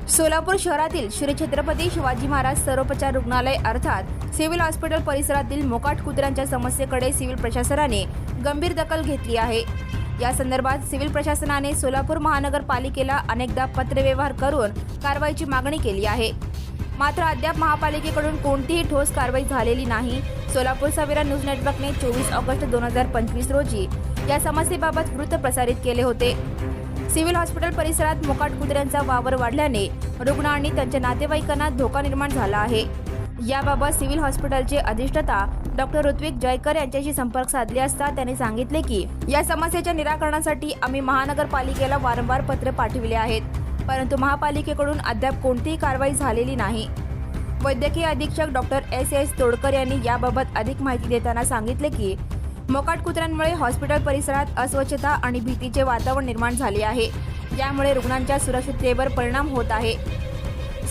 सोलापूर शहरातील श्री छत्रपती शिवाजी महाराज सर्वोपचार रुग्णालय अर्थात सिव्हिल हॉस्पिटल परिसरातील मोकाट कुत्र्यांच्या समस्येकडे सिव्हिल प्रशासनाने गंभीर दखल घेतली आहे। या संदर्भात सिव्हिल प्रशासनाने सोलापूर महानगरपालिकेला अनेकदा पत्रव्यवहार करून कारवाईची मागणी केली आहे, मात्र अद्याप महापालिकेकडून कोणतीही ठोस कारवाई झालेली नाही। सोलापूर सवेरा न्यूज नेटवर्कने 24 ऑगस्ट 2025 रोजी या समस्येबाबत वृत्त प्रसारित केले होते। सिव्हिल हॉस्पिटल परिसरात मोकाट कुत्र्यांचा वावर वाढल्याने रुग्ण आणि त्यांच्या नातेवाईकांना धोका निर्माण झाला आहे। याबाबत सिव्हिल हॉस्पिटलचे अधिष्ठाता डॉक्टर ऋत्विक जयकर यांच्याशी संपर्क साधले असता त्यांनी सांगितले की या समस्येच्या निराकरणासाठी आम्ही महानगरपालिकेला वारंवार पत्र पाठविले आहेत, परंतु महापालिकेकडून अद्याप कोणतीही कारवाई झालेली नाही। वैद्यकीय अधीक्षक डॉक्टर एस तोडकर यांनी याबाबत अधिक माहिती देताना सांगितले की मोकाट कुत्र्यांमुळे हॉस्पिटल परिसरात अस्वच्छता आणि भीतीचे वातावरण निर्माण झाले आहे। यामुळे रुग्णांच्या सुरक्षिततेवर परिणाम होत आहे।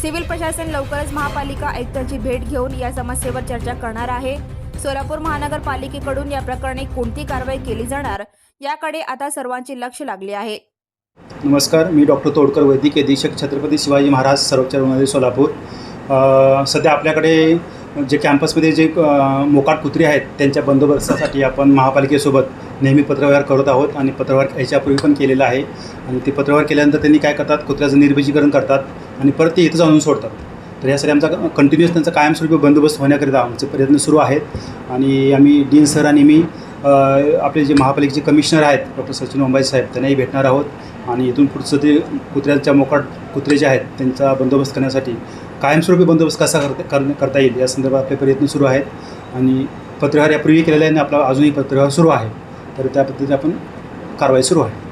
सिव्हिल प्रशासन लवकरच महापालिका आयुक्तांची भेट घेऊन या समस्येवर चर्चा करणार आहे। सोलापूर महानगरपालिकेकडून या प्रकरणी कोणती कारवाई केली जाणार याकडे आता सर्वांचे लक्ष लागले आहे। नमस्कार, मी डॉक्टर तोडकर, वैद्यकीय अधीक्षक छत्रपती शिवाजी महाराज सर्वोपचार रुग्णालय सोलापूर। सध्या आपल्याकडे जे कॅम्पसमध्ये जे मोकाट कुत्री आहेत त्यांच्या बंदोबस्तासाठी आपण महापालिकेसोबत नेहमी पत्रव्यवहार करत आहोत आणि पत्रव्यवहार याच्यापूर्वी पण केलेला आहे। आणि ते पत्रव्यवहार केल्यानंतर त्यांनी काय करतात, कुत्र्याचं निर्बीजीकरण करतात आणि परत ते इथं जाऊन सोडतात। तर यासाठी आमचा कंटिन्युअस त्यांचा कायमस्वरूपी बंदोबस्त होण्याकरिता आमचे प्रयत्न सुरू आहेत। आणि आम्ही डीन सर आणि मी आपले जे महापालिकेचे कमिशनर आहेत डॉक्टर सचिन ओंबाई साहेब त्यांनाही भेटणार आहोत आणि इथून पुढचं ते कुत्र्यांच्या मोकाट कुत्रे जे आहेत त्यांचा बंदोबस्त करण्यासाठी कायमस्वरूपी बंदोबस्त कसा करता येईल या संदर्भात आपले प्रयत्न सुरू आहेत। आणि पत्रव्यवहार यापूर्वी केलेला आहे आणि आपला अजूनही पत्रव्यवहार सुरू आहे, तर त्या पद्धतीने आपण कारवाई सुरू आहे।